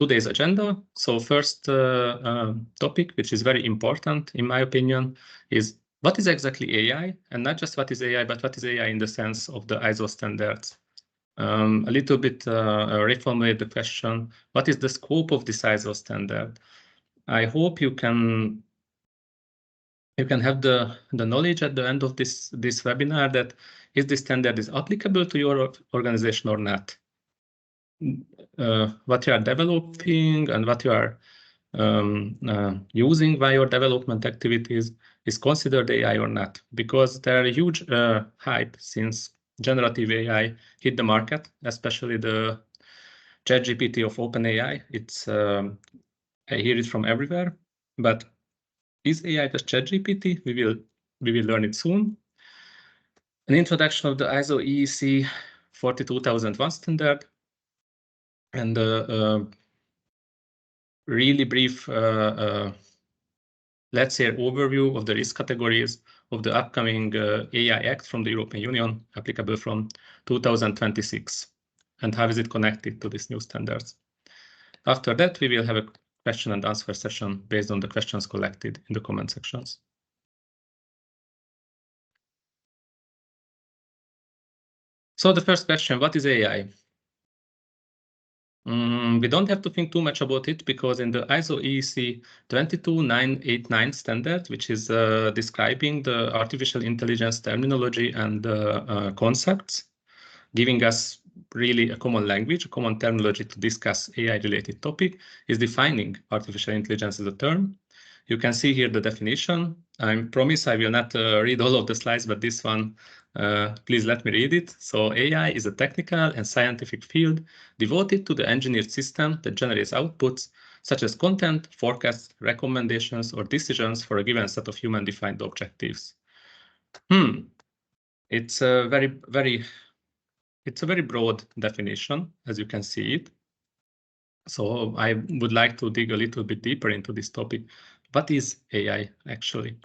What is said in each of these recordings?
today's agenda. So first topic, which is very important in my opinion, is what is exactly AI, and not just what is AI, but what is AI in the sense of the ISO standards. A little bit reformulate the question, what is the scope of this ISO standard? I hope you can have the knowledge at the end of this webinar that if this standard is applicable to your organization or not. What you are developing and what you are using by your development activities is considered AI or not, because there are huge hype since generative AI hit the market, especially the ChatGPT of OpenAI. It's I hear it from everywhere, but is AI just ChatGPT? We will learn it soon. An introduction of the ISO IEC 42001 standard, and really brief, let's say, overview of the risk categories of the upcoming AI Act from the European Union, applicable from 2026, and how is it connected to these new standards. After that, we will have a question and answer session based on the questions collected in the comment sections. So the first question, what is AI? We don't have to think too much about it, because in the ISO IEC 22989 standard, which is describing the artificial intelligence terminology and concepts, giving us really a common language, a common terminology to discuss AI-related topic, is defining artificial intelligence as a term. You can see here the definition. I promise I will not read all of the slides, but this one, please let me read it. So AI is a technical and scientific field devoted to the engineered system that generates outputs such as content, forecasts, recommendations, or decisions for a given set of human-defined objectives. It's a very broad definition, as you can see it. So I would like to dig a little bit deeper into this topic. What is AI actually?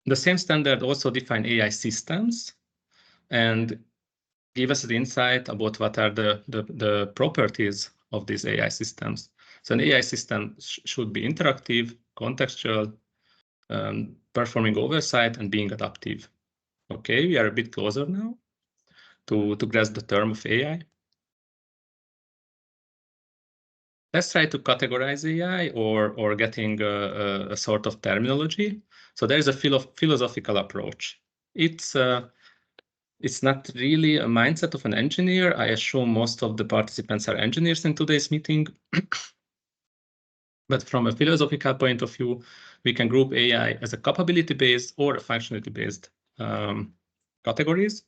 The same standard also define AI systems and give us the insight about what are the properties of these AI systems. So an AI system should be interactive, contextual, performing oversight, and being adaptive. Okay, we are a bit closer now to grasp the term of AI. Let's try to categorize AI or getting a sort of terminology. So there is a philosophical approach. It's not really a mindset of an engineer. I assume most of the participants are engineers in today's meeting. But from a philosophical point of view, we can group AI as a capability-based or a functionality-based categories.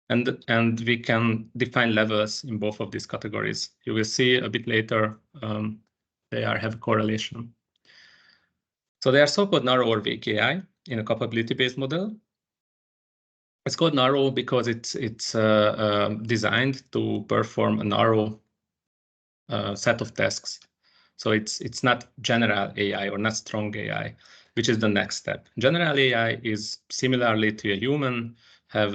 And we can define levels in both of these categories. You will see a bit later they have a correlation. So they are so-called narrow or weak AI in a capability-based model. It's called narrow because it's designed to perform a narrow set of tasks. So it's not general AI or not strong AI, which is the next step. General AI is similarly to a human. Have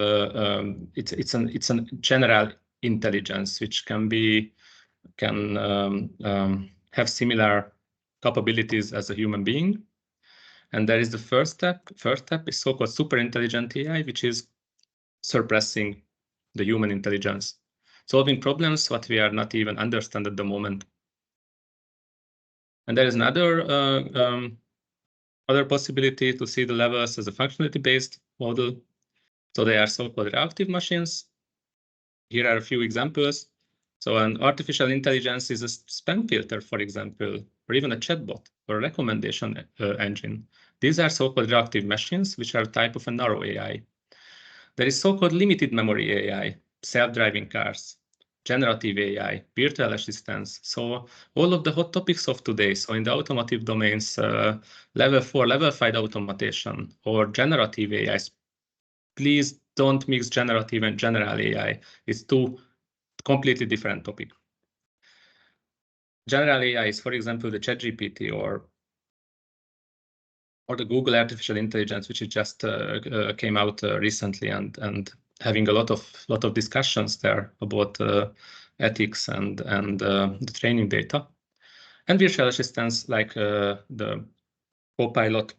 it's a general intelligence which can have similar capabilities as a human being. And there is the first step. First step is so-called super intelligent AI, which is surpassing the human intelligence, solving problems what we are not even understand at the moment. And there is another other possibility to see the levels as a functionality-based model. So they are so-called reactive machines. Here are a few examples. So an artificial intelligence is a spam filter, for example, or even a chatbot or a recommendation engine. These are so-called reactive machines, which are a type of a narrow AI. There is so-called limited memory AI, self-driving cars, generative AI, virtual assistants. So all of the hot topics of today. So in the automotive domains, level 4, level 5 automation, or generative AI. Please don't mix generative and general AI. It's two completely different topics. General AI is, for example, the ChatGPT or the Google artificial intelligence, which just came out recently and having a lot of discussions there about ethics and the training data. And virtual assistants like the Copilot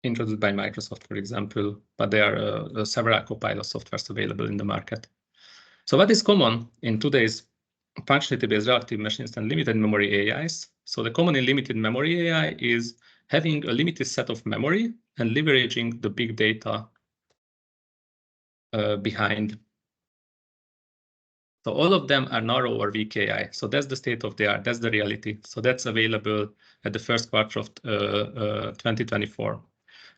introduced by Microsoft, for example, but there are several Copilot softwares available in the market. So what is common in today's functionality-based relative machines and limited memory AIs? So the common in limited memory AI is having a limited set of memory and leveraging the big data behind. So all of them are narrow or weak AI. So that's the state of the art. That's the reality. So that's available at the first quarter of 2024.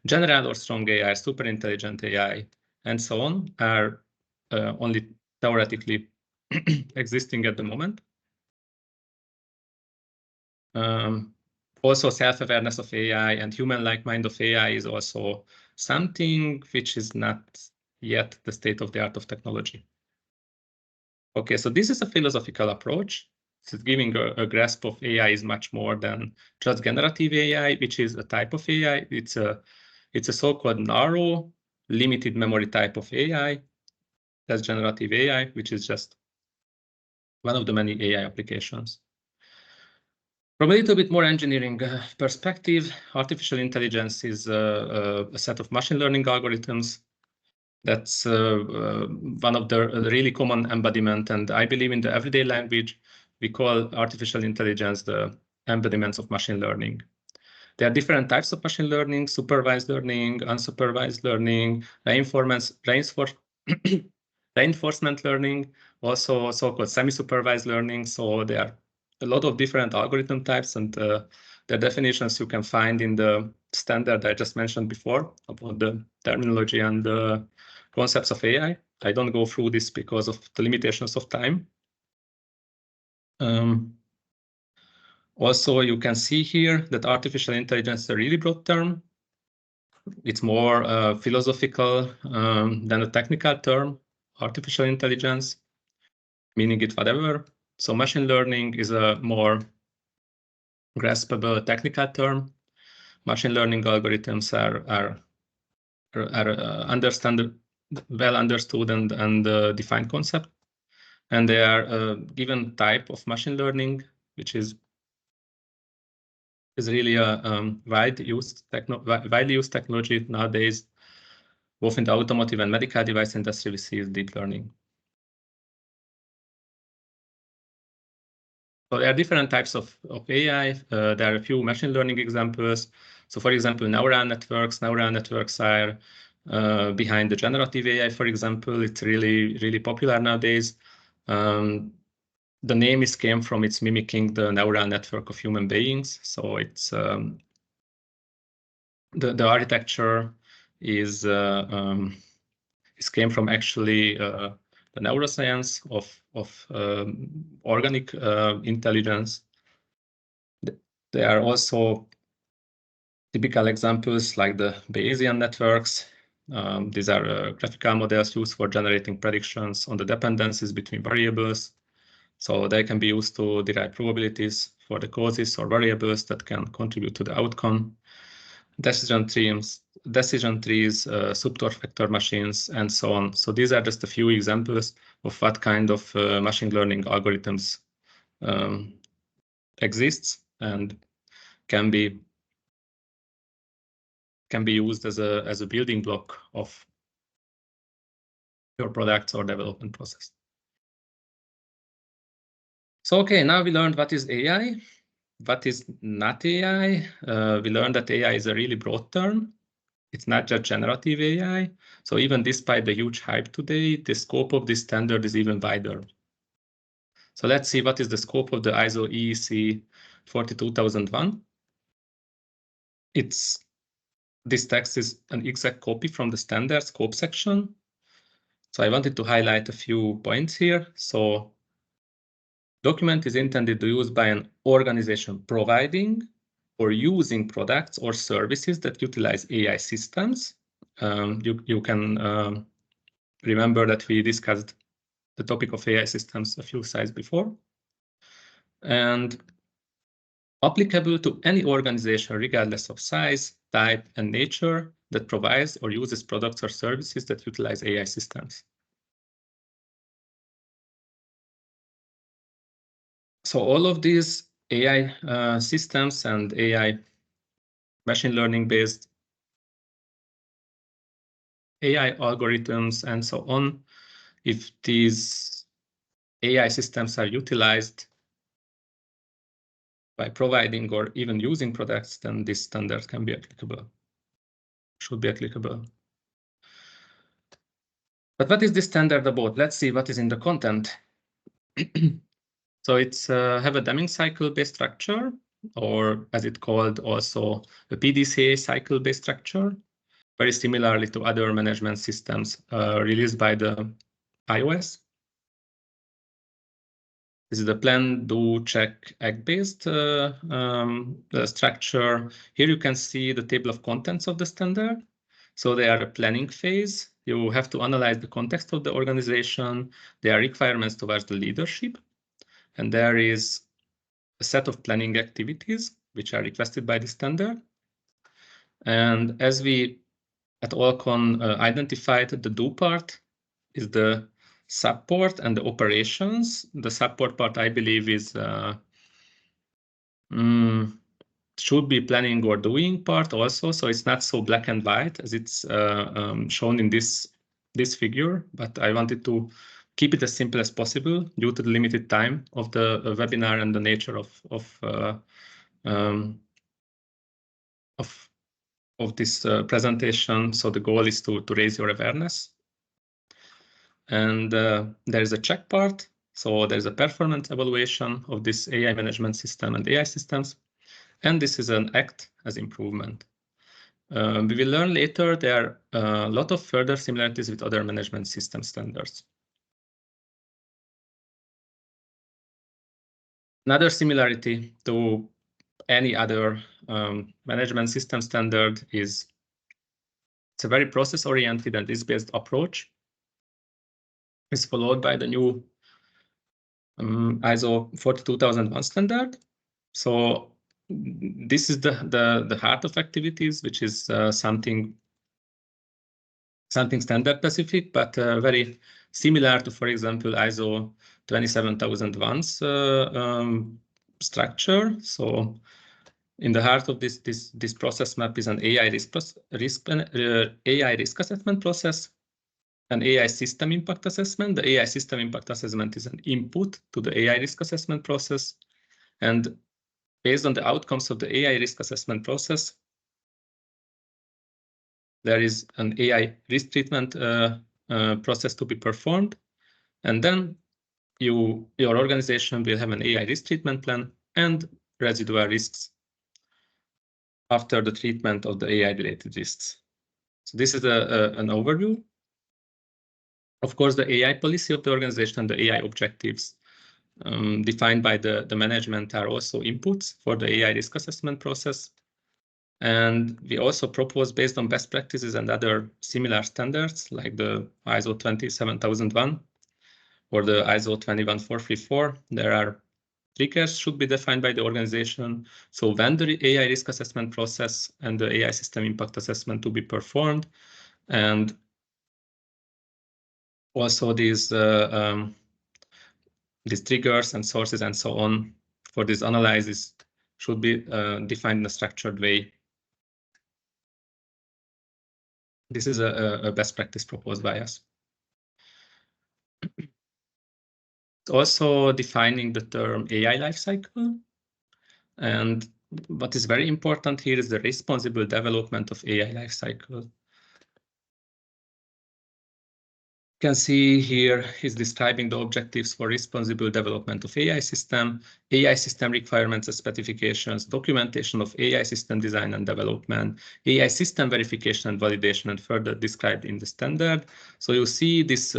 General or strong AI, super intelligent AI, and so on are only theoretically existing at the moment. Also, self-awareness of AI and human-like mind of AI is also something which is not yet the state of the art of technology. Okay, so this is a philosophical approach. So giving a grasp of AI is much more than just generative AI, which is a type of AI. It's a so-called narrow, limited memory type of AI. That's generative AI, which is just one of the many AI applications. From a little bit more engineering perspective, artificial intelligence is a set of machine learning algorithms. That's one of the really common embodiment, and I believe in the everyday language, we call artificial intelligence the embodiments of machine learning. There are different types of machine learning: supervised learning, unsupervised learning, reinforcement learning, also so-called semi-supervised learning. So there are a lot of different algorithm types, and the definitions you can find in the standard I just mentioned before about the terminology and the concepts of AI. I don't go through this because of the limitations of time. Also, you can see here that artificial intelligence is a really broad term. It's more philosophical than a technical term, artificial intelligence, meaning it whatever. So machine learning is a more graspable technical term. Machine learning algorithms are well understood and defined concept. And they are a given type of machine learning, which is really a widely used technology nowadays, both in the automotive and medical device industry. We see deep learning. So there are different types of AI. There are a few machine learning examples. So for example, neural networks are behind the generative AI, for example. It's really popular nowadays. The name came from its mimicking the neural network of human beings. So it's the architecture is came from actually the neuroscience of organic intelligence. There are also typical examples like the Bayesian networks. These are graphical models used for generating predictions on the dependencies between variables. So they can be used to derive probabilities for the causes or variables that can contribute to the outcome. Decision trees, subtor vector machines, and so on. So these are just a few examples of what kind of machine learning algorithms exists and can be used as a building block of your products or development process. So okay, now we learned what is AI, what is not AI. We learned that AI is a really broad term. It's not just generative AI. So even despite the huge hype today, the scope of this standard is even wider. So let's see what is the scope of the ISO IEC 42001. This text is an exact copy from the standard scope section. So I wanted to highlight a few points here. So document is intended to use by an organization providing or using products or services that utilize AI systems. You can remember that we discussed the topic of AI systems a few slides before. And applicable to any organization, regardless of size, type, and nature, that provides or uses products or services that utilize AI systems. So all of these AI systems and AI machine learning based AI algorithms and so on, if these AI systems are utilized by providing or even using products, then this standard can be applicable, should be applicable. But what is this standard about? Let's see what is in the content. So it's have a Deming cycle-based structure, or as it's called also a PDCA cycle-based structure, very similarly to other management systems released by the iOS. This is the plan, do, check, act-based structure. Here you can see the table of contents of the standard. So they are a planning phase. You have to analyze the context of the organization. There are requirements towards the leadership. And there is a set of planning activities which are requested by the standard. And as we at Allcon identified, the do part is the support and the operations. The support part, I believe, is should be planning or doing part also. So it's not so black and white as it's shown in this figure, but I wanted to keep it as simple as possible due to the limited time of the webinar and the nature of this presentation. So the goal is to raise your awareness. And there's a check part. So there's a performance evaluation of this AI management system and AI systems. And this is an act as improvement. We will learn later there are a lot of further similarities with other management system standards. Another similarity to any other management system standard is it's a very process-oriented and risk-based approach. It's followed by the new ISO 42001 standard. So this is the heart of activities, which is something standard specific, but very similar to, for example, ISO 27001's structure. So in the heart of this process map is an AI risk assessment process, an AI system impact assessment. The AI system impact assessment is an input to the AI risk assessment process. And based on the outcomes of the AI risk assessment process, there is an AI risk treatment process to be performed. And then your organization will have an AI risk treatment plan and residual risks after the treatment of the AI-related risks. So this is an overview. Of course, the AI policy of the organization and the AI objectives defined by the management are also inputs for the AI risk assessment process. And we also propose, based on best practices and other similar standards, like the ISO 27001 or the ISO 21434, there are triggers should be defined by the organization. So when the AI risk assessment process and the AI system impact assessment to be performed, and also these triggers and sources and so on for this analysis should be defined in a structured way. This is a best practice proposed by us. Also defining the term AI lifecycle. And what is very important here is the responsible development of AI lifecycle. You can see here he's describing the objectives for responsible development of AI system requirements and specifications, documentation of AI system design and development, AI system verification and validation, and further described in the standard. So you see this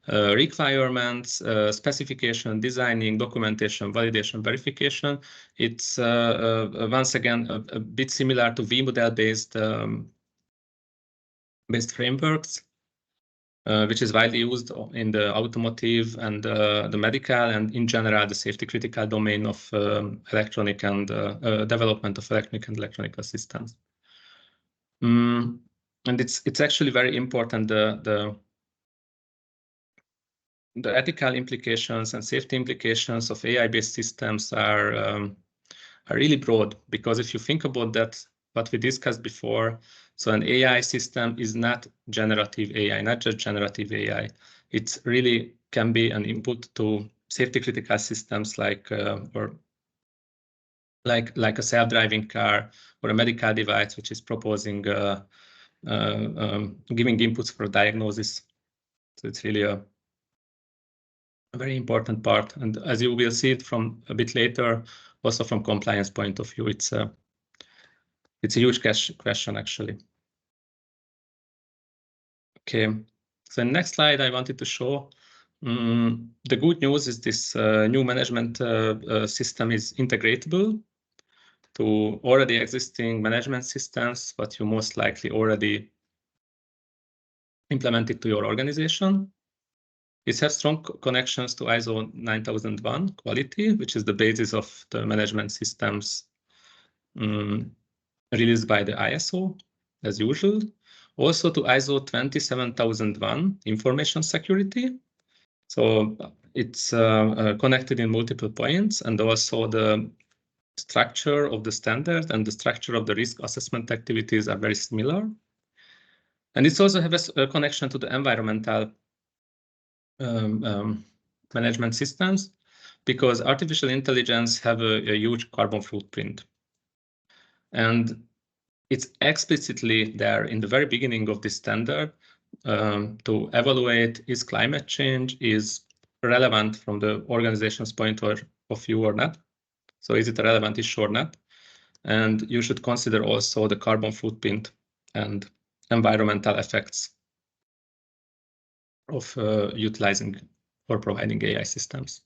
requirements, specification, designing, documentation, validation, verification. It's once again a bit similar to V-model based frameworks. Which is widely used in the automotive and the medical and in general the safety critical domain of electronic and development of electronic and electronical systems. And it's actually very important the the ethical implications and safety implications of AI-based systems are really broad, because if you think about that, what we discussed before, so an AI system is not generative AI, not just generative AI. It really can be an input to safety critical systems like a self-driving car or a medical device, which is proposing giving inputs for diagnosis. So it's really a very important part. And as you will see it from a bit later, also from compliance point of view, it's a huge question actually. Okay, so next slide I wanted to show. The good news is this new management system is integratable to already existing management systems, but you most likely already implemented to your organization. It has strong connections to ISO 9001 quality, which is the basis of the management systems released by the ISO, as usual. Also to ISO 27001 information security. So it's connected in multiple points, and also the structure of the standard and the structure of the risk assessment activities are very similar. And it also has a connection to the environmental management systems, because artificial intelligence have a huge carbon footprint. And it's explicitly there in the very beginning of this standard to evaluate is climate change is relevant from the organization's point of view or not. So is it a relevant issue or not? And you should consider also the carbon footprint and environmental effects of utilizing or providing AI systems.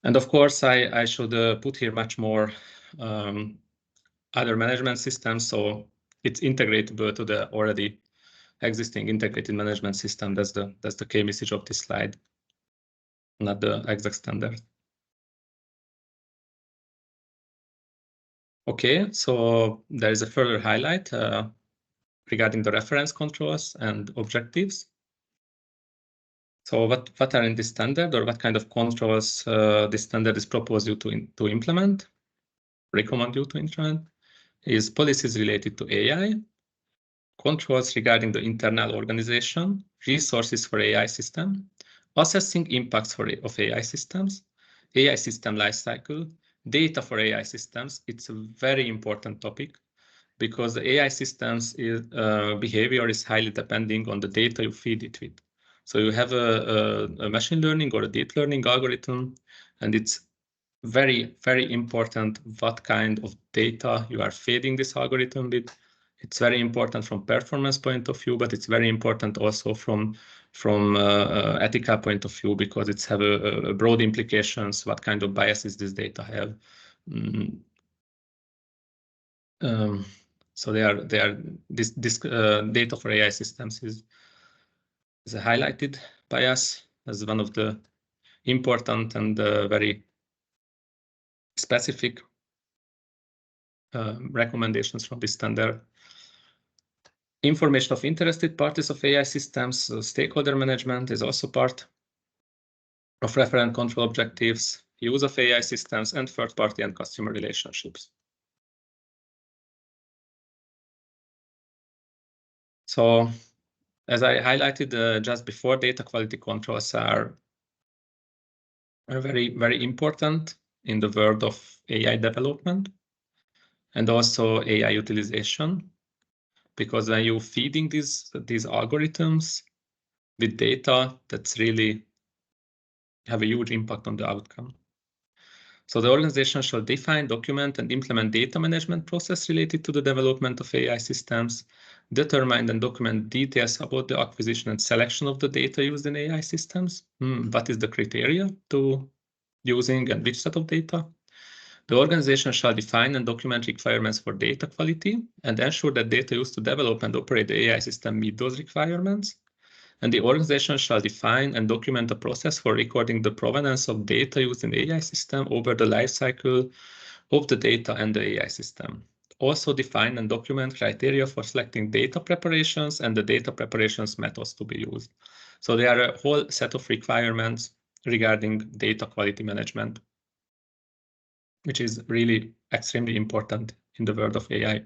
And of course, I should put here much more other management systems, so it's integratable to the already existing integrated management system. That's the key message of this slide, not the exact standard. Okay, so there is a further highlight regarding the reference controls and objectives. So what are in this standard, or what kind of controls this standard is proposed you to implement, recommend you to implement, is policies related to AI, controls regarding the internal organization, resources for AI system, assessing impacts of AI systems, AI system lifecycle, data for AI systems. It's a very important topic, because the AI systems behavior is highly depending on the data you feed it with. So you have a machine learning or a deep learning algorithm, and it's very, very important what kind of data you are feeding this algorithm with. It's very important from performance point of view, but it's very important also from ethical point of view, because it's have a broad implications, what kind of biases this data have. So this data for AI systems is highlighted by us as one of the important and very specific recommendations from this standard. Information of interested parties of AI systems, stakeholder management is also part of reference control objectives, use of AI systems, and third-party and customer relationships. So, as I highlighted just before, data quality controls are very, very important in the world of AI development and also AI utilization, because when you're feeding these algorithms with data, that's really have a huge impact on the outcome. So the organization shall define, document, and implement data management process related to the development of AI systems, determine and document details about the acquisition and selection of the data used in AI systems. What is the criteria to using and which set of data? The organization shall define and document requirements for data quality and ensure that data used to develop and operate the AI system meet those requirements. And the organization shall define and document a process for recording the provenance of data used in the AI system over the life cycle of the data and the AI system. Also define and document criteria for selecting data preparations and the data preparations methods to be used. So there are a whole set of requirements regarding data quality management, which is really extremely important in the world of AI.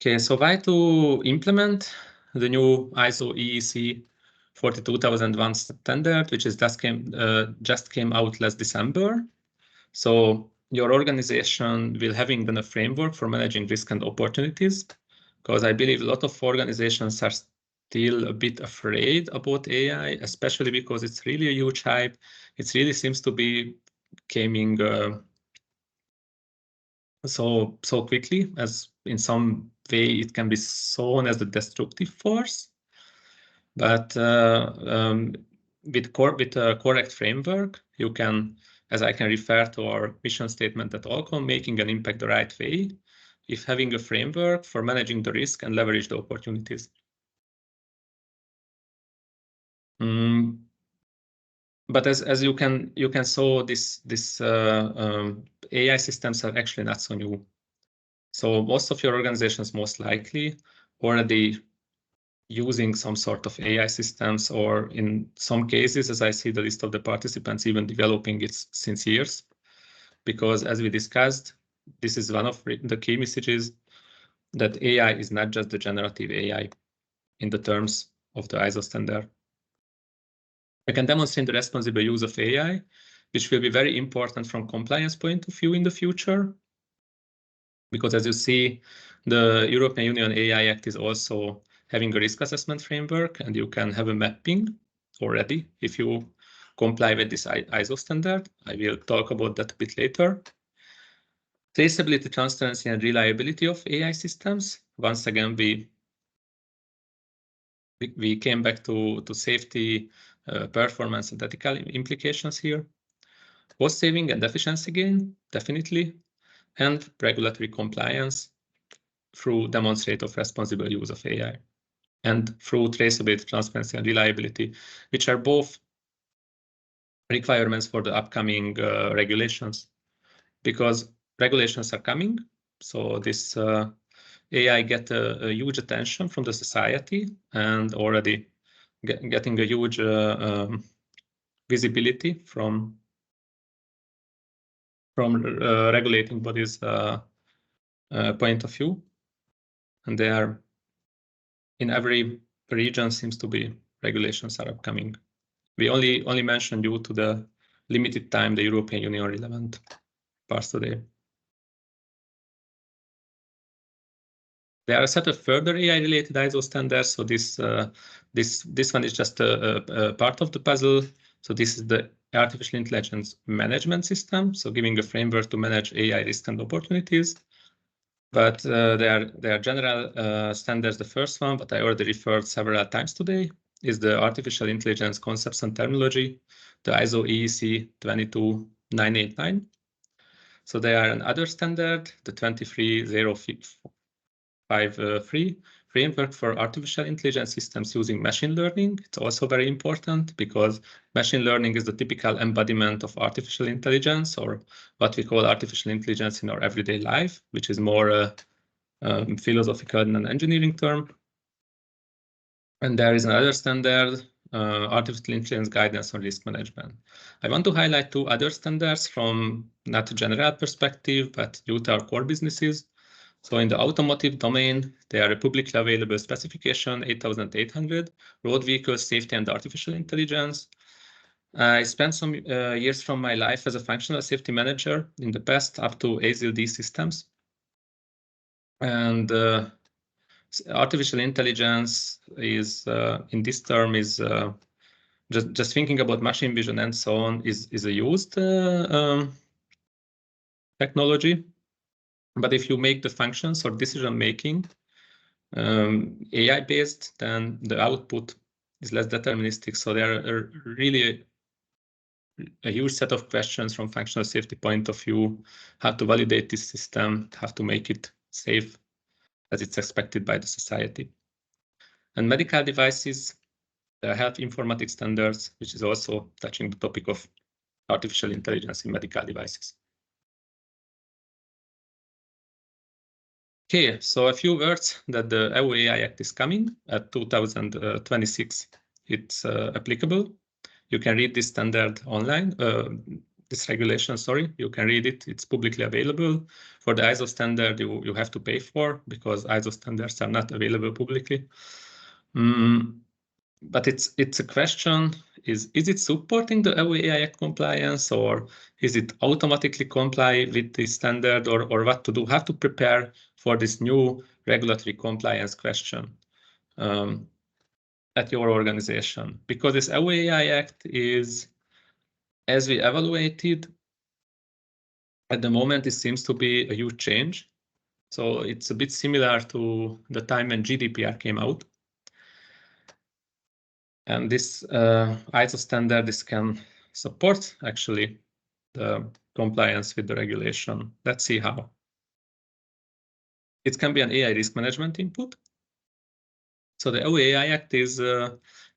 Okay, so why to implement the new ISO IEC 42001 standard, which is just came out last December. So your organization will having then a framework for managing risk and opportunities, because I believe a lot of organizations are still a bit afraid about AI, especially because it's really a huge hype. It really seems to be coming so quickly, as in some way it can be shown as a destructive force. But with a correct framework, you can, as I can refer to our mission statement at Allcom, making an impact the right way, if having a framework for managing the risk and leverage the opportunities. But as you can saw, this AI systems are actually not so new. So most of your organizations most likely already using some sort of AI systems, or in some cases, as I see the list of the participants, even developing it since years. Because as we discussed, this is one of the key messages, that AI is not just the generative AI in the terms of the ISO standard. I can demonstrate the responsible use of AI, which will be very important from compliance point of view in the future. Because as you see, the European Union AI Act is also having a risk assessment framework, and you can have a mapping already if you comply with this ISO standard. I will talk about that a bit later. Traceability, transparency, and reliability of AI systems. Once again, we came back to safety, performance, and ethical implications here. Cost saving and efficiency gain, definitely, and regulatory compliance through demonstrative responsible use of AI, and through traceability, transparency, and reliability, which are both requirements for the upcoming regulations, because regulations are coming. So this AI get a huge attention from the society, and already getting a huge visibility from regulating bodies point of view. And they are in every region seems to be regulations are upcoming. We only mentioned due to the limited time the European Union relevant parts today. There are a set of further AI-related ISO standards. So this one is just a part of the puzzle. So this is the artificial intelligence management system. So giving a framework to manage AI risks and opportunities. But there are general standards. The first one, but I already referred several times today, is the artificial intelligence concepts and terminology, the ISO IEC 22989. So they are another standard, the 23053 framework for artificial intelligence systems using machine learning. It's also very important because machine learning is the typical embodiment of artificial intelligence, or what we call artificial intelligence in our everyday life, which is more philosophical than an engineering term. And there is another standard, artificial intelligence guidance on risk management. I want to highlight two other standards from not a general perspective, but due to our core businesses. So in the automotive domain, there are a publicly available specification 8800, road vehicle safety and artificial intelligence. I spent some years from my life as a functional safety manager in the past, up to ASIL-D systems. And artificial intelligence is, in this term, is just thinking about machine vision and so on is a used technology. But if you make the functions or decision making AI based, then the output is less deterministic. So there are really a huge set of questions from functional safety point of view, how to validate this system, how to make it safe as it's expected by the society. And medical devices, health informatics standards, which is also touching the topic of artificial intelligence in medical devices. Okay, so a few words that the EU AI Act is coming at 2026. It's applicable. You can read this standard online, this regulation, sorry, you can read it. It's publicly available. For the ISO standard, you have to pay for because ISO standards are not available publicly. But it's a question, is it supporting the EU AI Act compliance, or is it automatically comply with the standard, or what to do, how to prepare for this new regulatory compliance question at your organization? Because this EU AI Act is, as we evaluated, at the moment it seems to be a huge change. So it's a bit similar to the time when GDPR came out. And this ISO standard, this can support actually the compliance with the regulation. Let's see how. It can be an AI risk management input. So the EU AI Act is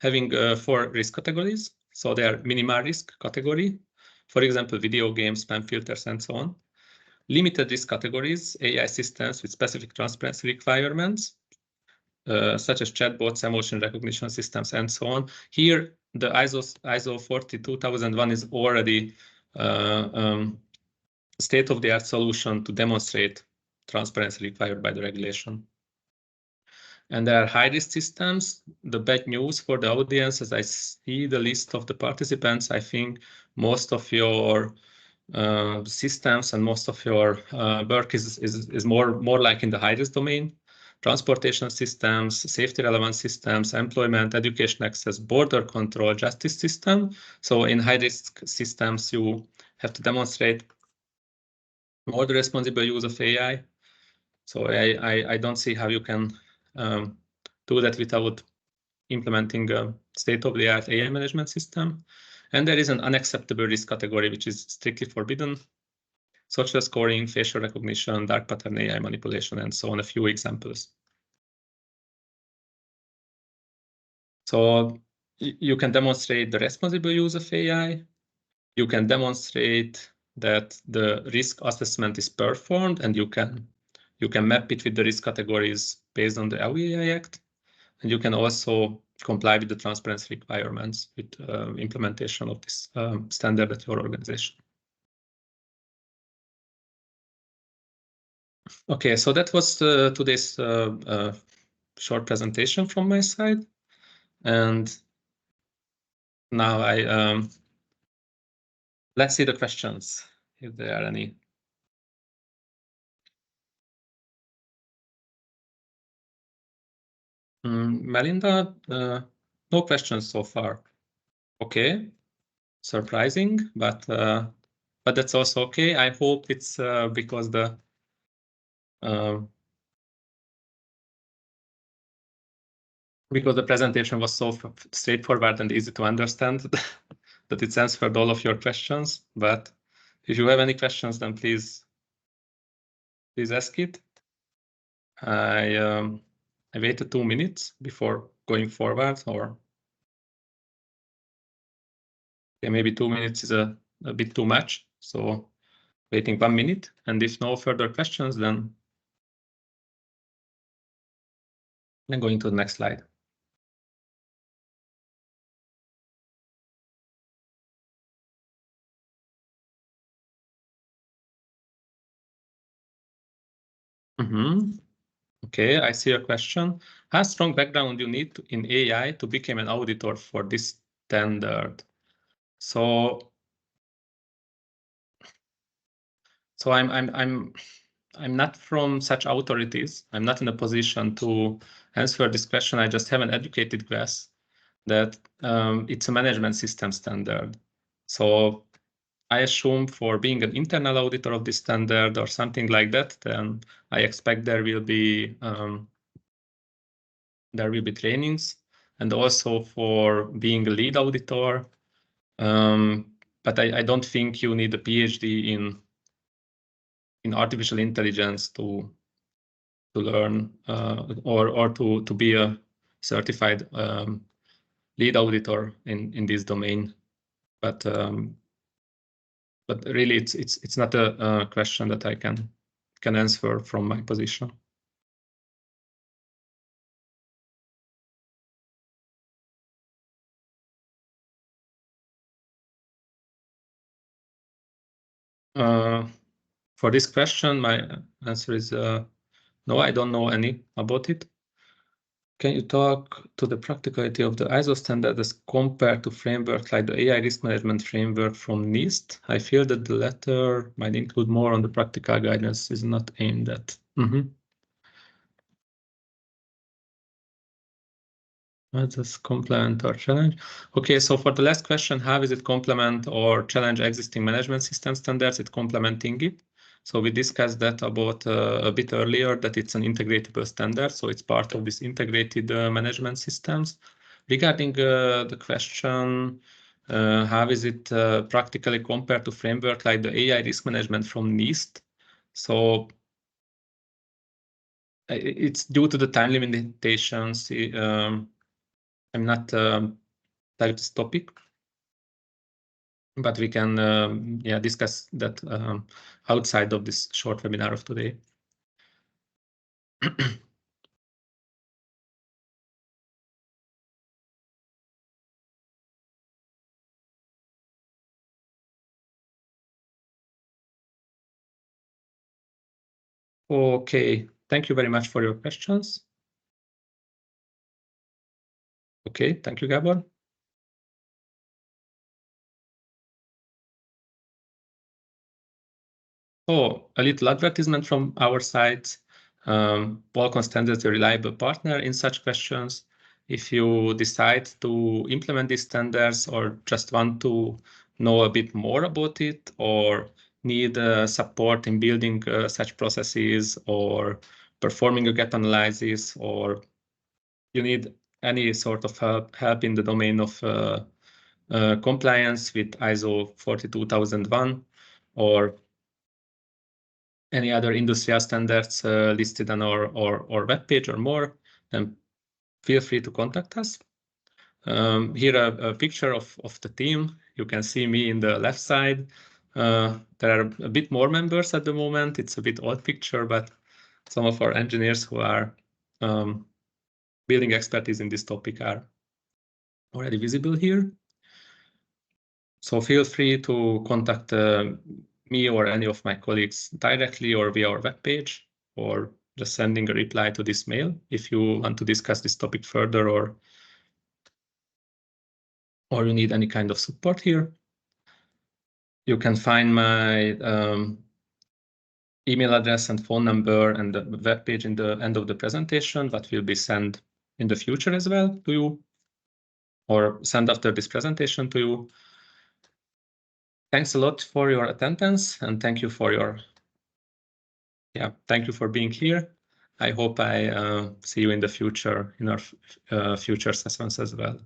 having 4 risk categories. So they are minimal risk category, for example, video games, spam filters, and so on. Limited risk categories, AI systems with specific transparency requirements, such as chatbots, emotion recognition systems, and so on. Here, the ISO 42001 is already state-of-the-art solution to demonstrate transparency required by the regulation. And there are high-risk systems. The bad news for the audience, as I see the list of the participants, I think most of your systems and most of your work is more like in the high-risk domain. Transportation systems, safety relevant systems, employment, education access, border control, justice system. So in high-risk systems, you have to demonstrate more the responsible use of AI. So I don't see how you can do that without implementing a state-of-the-art AI management system. And there is an unacceptable risk category, which is strictly forbidden. Social scoring, facial recognition, dark pattern AI manipulation, and so on, a few examples. So you can demonstrate the responsible use of AI. You can demonstrate that the risk assessment is performed, and you can map it with the risk categories based on the EU AI Act. And you can also comply with the transparency requirements with implementation of this standard at your organization. Okay, so that was today's short presentation from my side. And now let's see the questions, if there are any. Melinda, no questions so far. Okay, surprising, but that's also okay. I hope it's because the presentation was so straightforward and easy to understand that it's answered all of your questions. But if you have any questions, then please ask it. I waited 2 minutes before going forward, or maybe 2 minutes is a bit too much. So waiting 1 minute, and if no further questions, then I'm going to the next slide. Okay, I see a question. How strong background you need in AI to become an auditor for this standard? So I'm not from such authorities. I'm not in a position to answer this question. I just have an educated guess that it's a management system standard. So I assume for being an internal auditor of this standard or something like that, then I expect there will be trainings, and also for being a lead auditor. But I don't think you need a PhD in artificial intelligence to learn or to be a certified lead auditor in this domain. But really, it's not a question that I can answer from my position. For this question, my answer is no, I don't know any about it. Can you talk to the practicality of the ISO standard as compared to framework like the AI risk management framework from NIST? I feel that the latter might include more on the practical guidance is not aimed at. Does this complement or challenge? Okay, so for the last question, how is it complement or challenge existing management system standards? It's complementing it. So we discussed that about a bit earlier, that it's an integratable standard. So it's part of this integrated management systems. Regarding the question, how is it practically compared to framework like the AI risk management from NIST? So it's due to the time limitations. I'm not type this topic, but we can discuss that outside of this short webinar of today. Okay, thank you very much for your questions. Okay, thank you, Gabor. Oh, a little advertisement from our site. Volcon stands as a reliable partner in such questions. If you decide to implement these standards or just want to know a bit more about it or need support in building such processes or performing a gap analysis, or you need any sort of help in the domain of compliance with ISO 42001 or any other industrial standards listed on our webpage or more, then feel free to contact us. Here a picture of the team. You can see me in the left side. There are a bit more members at the moment. It's a bit old picture, but some of our engineers who are building expertise in this topic are already visible here. So feel free to contact me or any of my colleagues directly or via our webpage, or just sending a reply to this mail if you want to discuss this topic further, or you need any kind of support here. You can find my email address and phone number and the webpage in the end of the presentation, that will be sent in the future as well to you, or send after this presentation to you. Thanks a lot for your attendance, and thank you for being here. I hope I see you in the future in our future sessions as well.